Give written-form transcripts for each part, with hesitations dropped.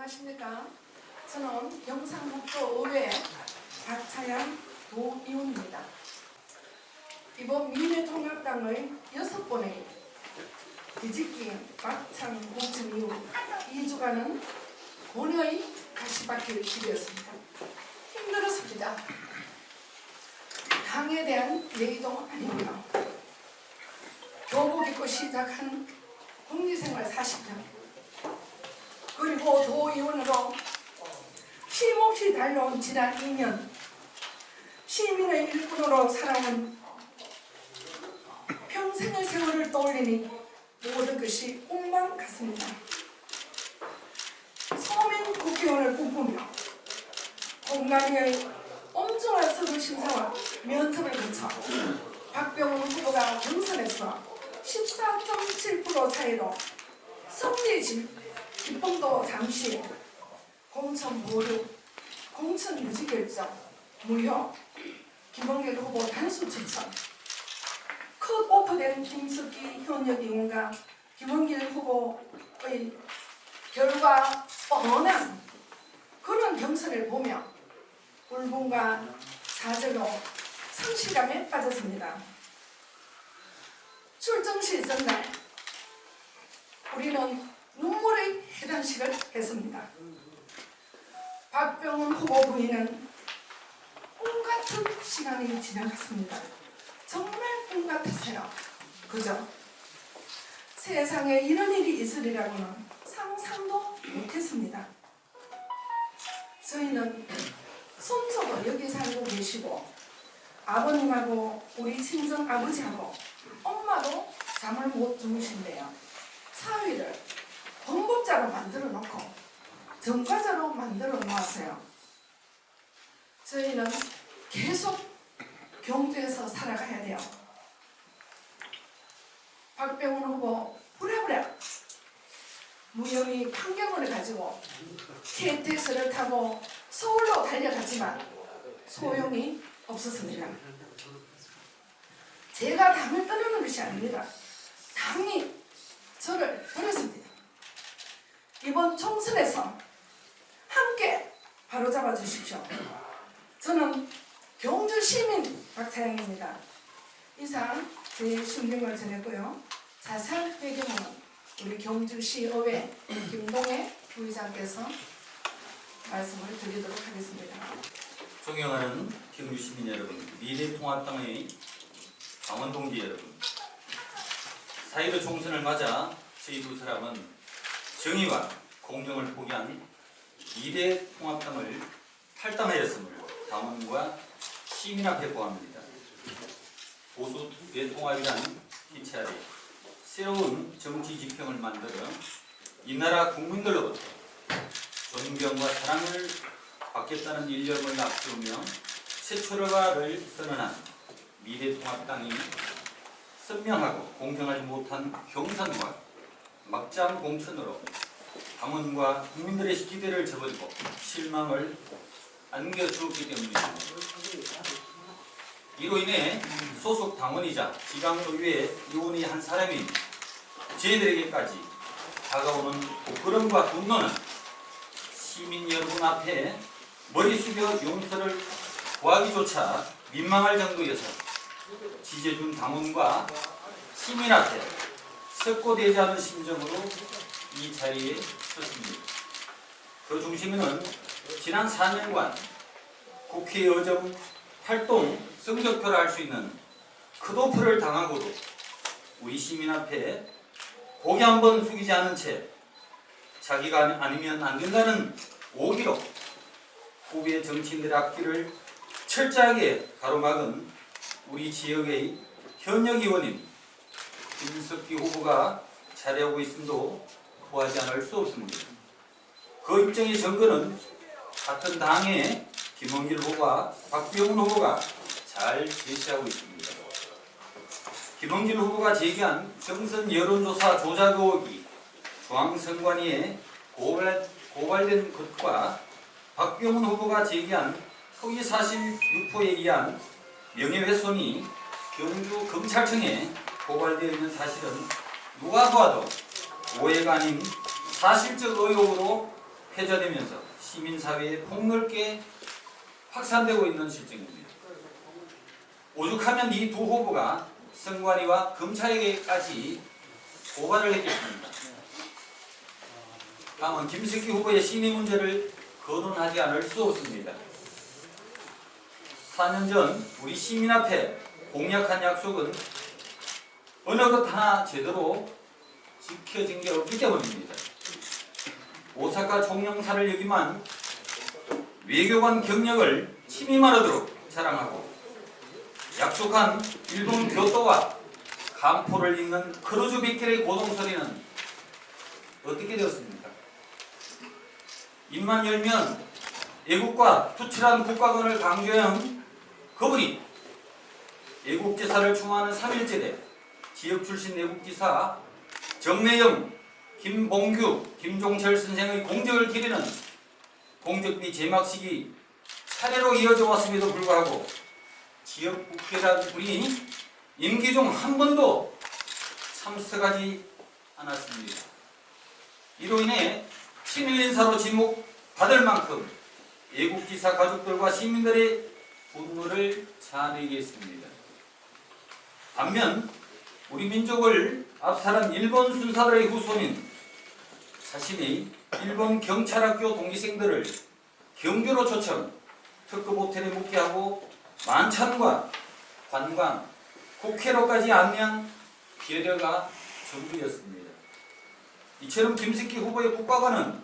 안녕하십니까. 저는 경상북도의회 박차양 도의원입니다. 이번 미래통합당의 6번의 뒤집기 막창 공천 이후 2주간은 고뇌의 가시밭길 길이었습니다. 힘들었습니다. 당에 대한 예의도 아니고요. 교복 입고 시작한 국리생활 40년, 그리고 도의원으로 쉼없이 달려온 지난 2년, 시민의 일꾼으로 살아온 평생의 세월을 떠올리니 모든 것이 꿈만 같습니다. 서민 국회의원을 꿈꾸며 공간위의 엄중한 서류 심사와 면접을 거쳐 박병훈 후보가 경선에서 14.7% 차이로 승리 기쁨도 잠시, 공천 보류, 공천 유지 결정, 무효, 김원길 후보 단수 추천, 컷 오프된 김석기 현역 의원과 김원길 후보의 결과 뻔한 그런 경선을 보며 울분과 좌절로 상실감에 빠졌습니다. 출정식 전날 우리는 눈물의 해단식을 했습니다. 박병훈 후보 부인은 꿈 같은 시간이 지나갔습니다. 정말 꿈 같았어요. 그죠? 세상에 이런 일이 있으리라고는 상상도 못했습니다. 저희는 손주도 여기 살고 계시고 아버님하고 우리 친정 아버지하고 엄마도 잠을 못 주무신대요. 사위를 범법자로 만들어 놓고 전과자로 만들어 놓았어요. 저희는 계속 경주에서 살아가야 돼요. 박병훈 후보 부랴부랴 무혐의 판결문을 가지고 KTX를 타고 서울로 달려갔지만 소용이 없었습니다. 제가 당을 떠나는 것이 아닙니다. 당이 저를 버렸습니다. 이번 총선에서 함께 바로잡아 주십시오. 저는 경주 시민 박차양입니다. 이상 제 신경을 전했고요. 자세한 배경은 우리 경주시의회 김동애 부의장께서 말씀을 드리도록 하겠습니다. 존경하는 경주 시민 여러분, 미래통합당의 당원 동지 여러분, 4.15 총선을 맞아 저희 두 사람은 정의와 공정을 포기한 미래통합당을 탈당하였음을 당원과 시민 앞에 고합니다. 보수 대통합이란 기체 아래 새로운 정치 지평을 만들어 이 나라 국민들로부터 존경과 사랑을 받겠다는 일념을 앞세우며 새 출발을 선언한 미래통합당이 선명하고 공정하지 못한 경선과 막장 공천으로 당원과 국민들의 기대를 저버리고 실망을 안겨주었기 때문입니다. 이로 인해 소속 당원이자 지방의회 의원의 한 사람인 저희들에게까지 다가오는 부끄러움과 분노는 시민 여러분 앞에 머리 숙여 용서를 구하기조차 민망할 정도여서 지져준 당원과 시민 앞에 석고되지 않은 심정으로 이 자리에 섰습니다. 그 중심에는 지난 4년간 국회의정 활동 성적표를 할 수 있는 컷오프를 당하고도 우리 시민 앞에 고개 한번 숙이지 않은 채 자기가 아니면 안 된다는 오기로 후배 정치인들의 앞길을 철저하게 가로막은 우리 지역의 현역 의원인 김석기 후보가 자리하고 있음도 보하지 않을 수 없습니다. 그 입장의 증거는 같은 당의 김원길 후보와 박병훈 후보가 잘 제시하고 있습니다. 김원길 후보가 제기한 경선 여론조사 조작 의혹이 중앙선관위에 고발된 것과 박병훈 후보가 제기한 허위사실 유포에 의한 명예훼손이 경주 검찰청에 고발되어 있는 사실은 누가 보아도 오해가 아닌 사실적 의혹으로 해저되면서 시민사회에 폭넓게 확산되고 있는 실정입니다. 오죽하면 이 두 후보가 선관위와 검찰에게까지 고발을 했겠습니다. 다음은 김석기 후보의 심의 문제를 거론하지 않을 수 없습니다. 4년 전 우리 시민 앞에 공약한 약속은 어느 것 하나 제대로 지켜진 게 없기 때문입니다. 오사카 총영사를 여기만 외교관 경력을 취미만 하도록 자랑하고 약속한 일본 교토와 간포를 잇는 크루즈 빅길의 고동소리는 어떻게 되었습니까? 입만 열면 애국과 투철한 국가관을 강조한 그분이 애국지사를 충원하는 3.1제대 지역 출신 애국지사 정래영, 김봉규, 김종철 선생의 공적을 기리는 공적비 제막식이 차례로 이어져 왔음에도 불구하고 지역 국회의원 분이 임기 중 한 번도 참석하지 않았습니다. 이로 인해 친일 인사로 지목받을 만큼 애국지사 가족들과 시민들의 분노를 자아내게 했습니다. 반면 우리 민족을 압살한 일본 순사들의 후손인 자신의 일본 경찰학교 동기생들을 경교로 초청, 특급 호텔에 묵게 하고 만찬과 관광, 국회로까지 안내한 배려가 전부였습니다. 이처럼 김석기 후보의 국가관은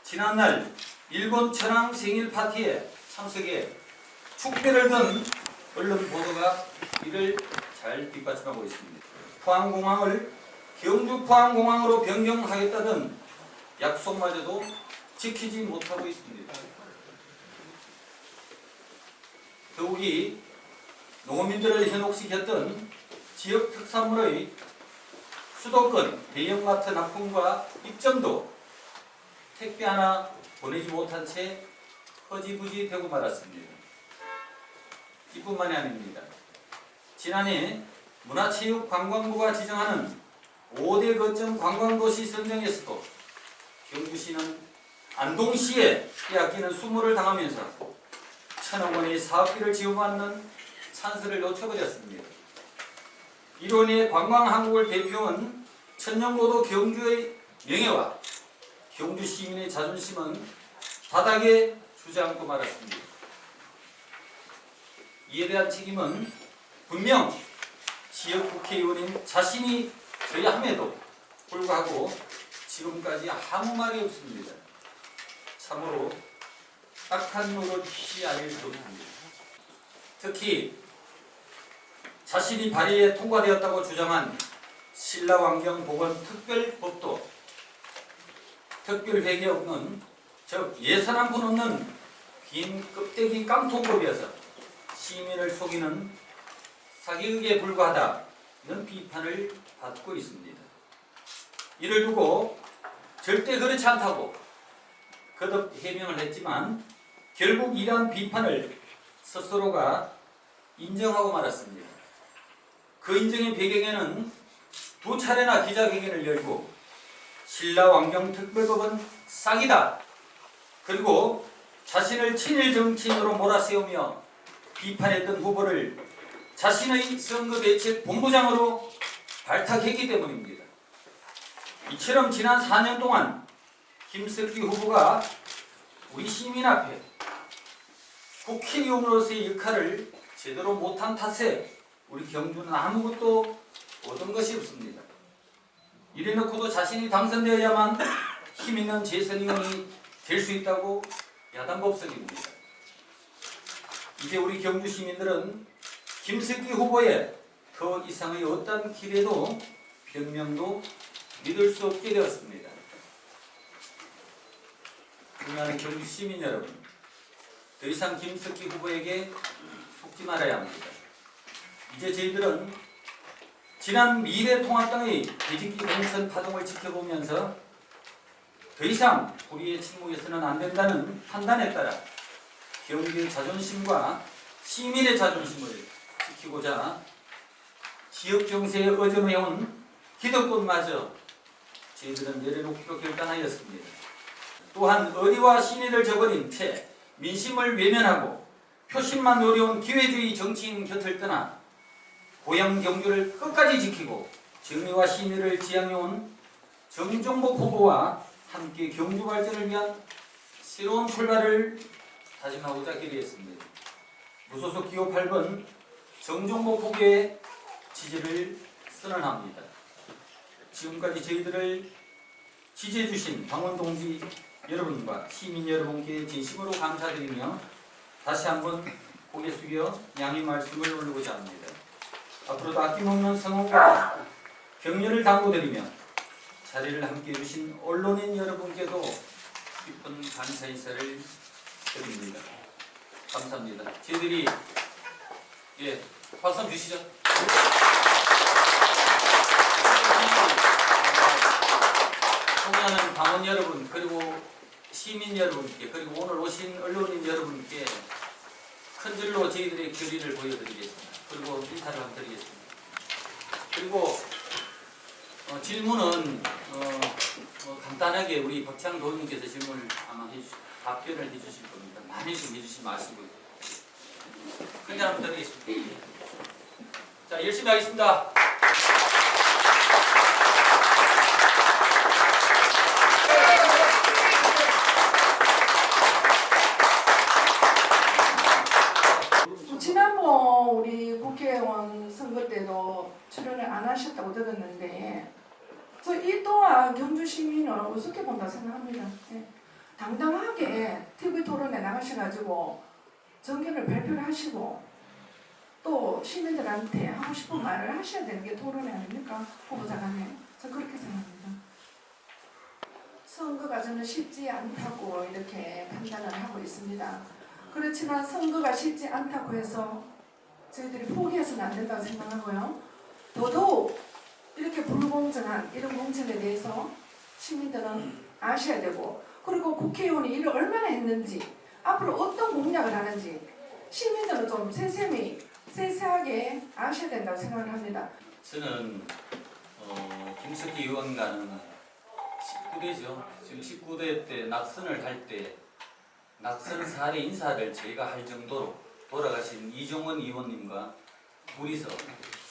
지난날 일본 천황 생일 파티에 참석해 축배를 든 언론 보도가 이를 잘 뒷받침하고 있습니다. 포항공항을 경주 포항공항으로 변경하겠다던 약속마저도 지키지 못하고 있습니다. 더욱이 농민들을 현혹시켰던 지역 특산물의 수도권 대형마트 납품과 입점도 택배 하나 보내지 못한 채 허지부지 되고 말았습니다. 이뿐만이 아닙니다. 지난해 문화체육관광부가 지정하는 5대 거점 관광도시 선정에서도 경주시는 안동시에 빼앗기는 수모를 당하면서 1,000억 원의 사업비를 지원받는 찬스를 놓쳐버렸습니다. 이로 인해 관광한국을 대표한 천년고도 경주의 명예와 경주 시민의 자존심은 바닥에 주저앉고 말았습니다. 이에 대한 책임은 분명 지역 국회의원인 자신이 져야 함에도 불구하고 지금까지 아무 말이 없습니다. 참으로 딱한 노릇이 아닐 수 없습니다. 특히 자신이 발의에 통과되었다고 주장한 신라환경보건특별법도 특별회계 없는, 즉 예산 한 푼 없는 긴 껍데기 깡통법이어서 시민을 속이는 사기극에 불과하다는 비판을 받고 있습니다. 이를 두고 절대 그렇지 않다고 거듭 해명을 했지만 결국 이러한 비판을 스스로가 인정하고 말았습니다. 그 인정의 배경에는 2차례나 기자회견을 열고 신라환경특별법은 싹이다, 그리고 자신을 친일 정치인으로 몰아세우며 비판했던 후보를 자신의 선거대책본부장으로 발탁했기 때문입니다. 이처럼 지난 4년 동안 김석기 후보가 우리 시민 앞에 국회의원으로서의 역할을 제대로 못한 탓에 우리 경주는 아무것도 얻은 것이 없습니다. 이래놓고도 자신이 당선되어야만 힘있는 재선의원이 될 수 있다고 야단법석입니다. 이제 우리 경주 시민들은 김석기 후보의 더 이상의 어떤 기대도 변명도 믿을 수 없게 되었습니다. 우리나라 경주 시민 여러분, 더 이상 김석기 후보에게 속지 말아야 합니다. 이제 저희들은 지난 미래통합당의 뒤집기 공천 파동을 지켜보면서 더 이상 우리의 침묵에서는 안 된다는 판단에 따라 경주의 자존심과 시민의 자존심을 지키고자 지역 정세에 의존해온 기득권마저 저희들은 내려놓기로 결단하였습니다. 또한 의리와 신의를 저버린 채 민심을 외면하고 표심만 노려온 기회주의 정치인 곁을 떠나 고향 경주를 끝까지 지키고 정의와 신의를 지향해온 정종복 후보와 함께 경주 발전을 위한 새로운 출발을 다짐하고자 결의했습니다. 무소속 기호 8번 정종복 후보의 지지를 선언합니다. 지금까지 저희들을 지지해주신 당원동지 여러분과 시민 여러분께 진심으로 감사드리며 다시 한번 고개 숙여 양해 말씀을 올리고자 합니다. 앞으로도 아낌없는 성원과 격려를 당부드리며 자리를 함께해 주신 언론인 여러분께도 깊은 감사 인사를 드립니다. 감사합니다. 저희들이 박수 한번 주시죠. 총회하는 당원 여러분 그리고 시민 여러분께 그리고 오늘 오신 언론인 여러분께 큰 줄로 저희들의 결의를 보여드리겠습니다. 그리고 인사를 한번 드리겠습니다. 그리고 질문은 간단하게 우리 박창 도의원님께서 질문을 아마 답변을 해주실 겁니다. 많이 좀 해주시지 마시고요. 큰 줄 한번 드리겠습니다. 자, 열심히 하겠습니다. 지난번 우리 국회의원 선거 때도 출연을 안 하셨다고 들었는데 저 이 또한 경주 시민은 우습게 본다 생각합니다. 네. 당당하게 TV 토론에 나가셔가지고 정견을 발표를 하시고 또 시민들한테 하고 싶은 말을 하셔야 되는 게 토론회 아닙니까? 후보자 간에. 저 그렇게 생각합니다. 선거 과정은 쉽지 않다고 이렇게 판단을 하고 있습니다. 그렇지만 선거가 쉽지 않다고 해서 저희들이 포기해서는 안 된다고 생각하고요. 더더욱 이렇게 불공정한 이런 공천에 대해서 시민들은 아셔야 되고 그리고 국회의원이 일을 얼마나 했는지 앞으로 어떤 공약을 하는지 시민들은 좀 세세하게 아셔야 된다고 생각을 합니다. 저는 김석기 의원과는 19대죠. 지금 19대 때 낙선을 할 때 낙선 사례 인사를 저희가 할 정도로 돌아가신 이종원 의원님과 둘이서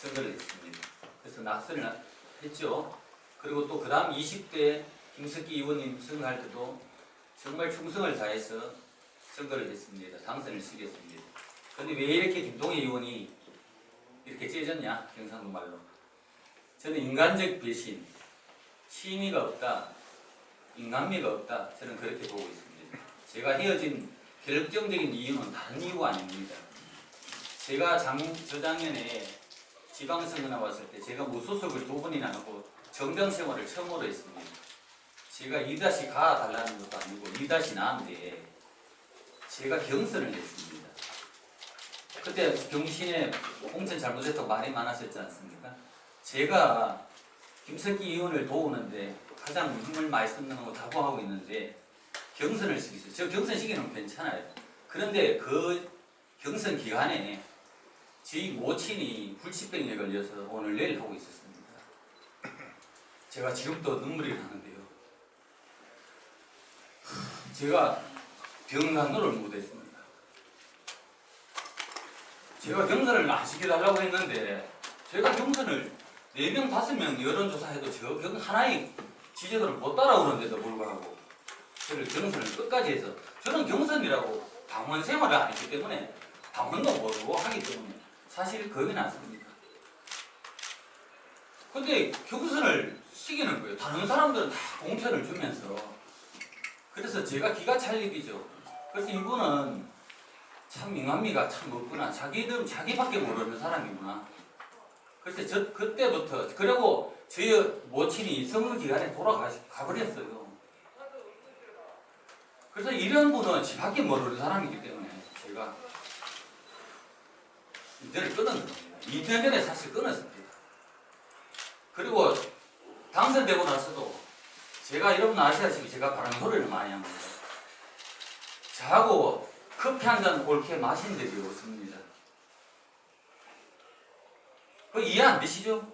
선거를 했습니다. 그래서 낙선을 했죠. 그리고 또 그 다음 20대 김석기 의원님 선거할 때도 정말 충성을 다해서 선거를 했습니다. 당선을 시켰습니다. 그런데 왜 이렇게 김동애 의원이 이렇게 째졌냐? 경상도 말로. 저는 인간적 배신, 신의가 없다, 인간미가 없다. 저는 그렇게 보고 있습니다. 제가 헤어진 결정적인 이유는 다른 이유가 아닙니다. 제가 저작년에 지방선거 나왔을 때 제가 무소속을 2번이나 하고 정당 생활을 처음으로 했습니다. 제가 2-가 달라는 것도 아니고 2-나인데 제가 경선을 했습니다. 그때 경신에 공천 잘못했다고 말이 많았었지 않습니까? 제가 김석기 의원을 도우는데 가장 힘을 많이 썼다고 자부하고 있는데 경선을 시키죠. 저 경선 시기는 괜찮아요. 그런데 그 경선 기간에 저희 모친이 불치병에 걸려서 오늘 내일 하고 있었습니다. 제가 지금도 눈물이 나는데요. 제가 병간호를 못했습니다. 제가 경선을 안 시켜달라고 했는데 제가 경선을 4명, 5명 여론조사해도 저 하나의 지지도를 못 따라오는데도 불구하고 저를 경선을 끝까지 해서 저는 경선이라고 당원 생활을 안 했기 때문에 당원도 모르고 하기 때문에 사실 겁이 났습니다. 근데 경선을 시키는 거예요. 다른 사람들은 다 공천을 주면서. 그래서 제가 기가 찰 일이죠. 그래서 이분은 참 인간미가 참 없구나. 자기밖에 모르는 사람이구나. 그래서 저 그때부터 그리고 저희 모친이 선거 기간에 가버렸어요. 그래서 이런 분은 지밖에 모르는 사람이기 때문에 제가 인연을 끊은 겁니다. 2년 전에 사실 끊었습니다. 그리고 당선되고 나서도 제가 여러분 아시다시피 제가 바람 소리를 많이 합니다. 저하고 커피 한 잔 옳게 마신 적이 없습니다. 그 이해 안 되시죠?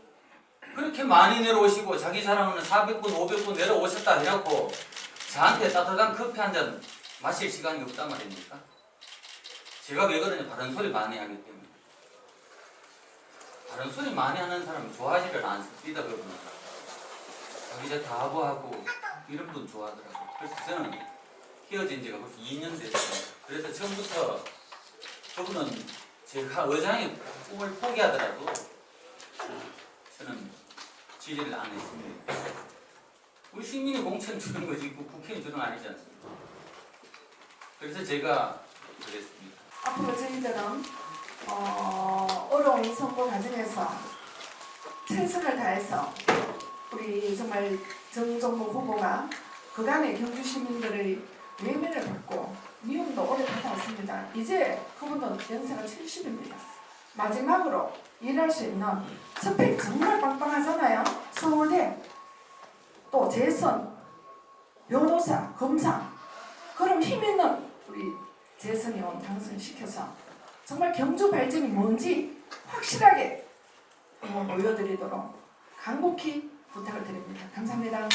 그렇게 많이 내려오시고 자기 사람은 400분, 500분 내려오셨다 해놓고 저한테 따뜻한 커피 한 잔 마실 시간이 없단 말입니까? 제가 왜 그러냐? 바른 소리 많이 하기 때문에. 바른 소리 많이 하는 사람은 좋아하지를 않습니다. 그분은 자기 제 다하고 이런 분 좋아하더라고요. 그래서 저는 헤어진 지가 벌써 2년 됐습니다. 그래서 처음부터 그분은 제가 의장의 꿈을 포기하더라도 저는 지지를 안 했습니다. 우리 시민이 공천 주는 거지 국회의원 주는 거 아니지 않습니까? 그래서 제가 그랬습니다. 앞으로 저희들은 어려운 선거 과정에서 최선을 다해서 우리 정말 정정모 후보가 그간의 경주 시민들의 외면을 받고 미움도 오래 받아왔습니다. 이제 그분도 연세가 70입니다. 마지막으로 일할 수 있는 스펙 정말 빵빵하잖아요. 서울대, 또 재선, 변호사, 검사. 그럼 힘 있는 우리 재선 의원 당선시켜서 정말 경주 발전이 뭔지 확실하게 한번 보여드리도록 간곡히 부탁을 드립니다. 감사합니다.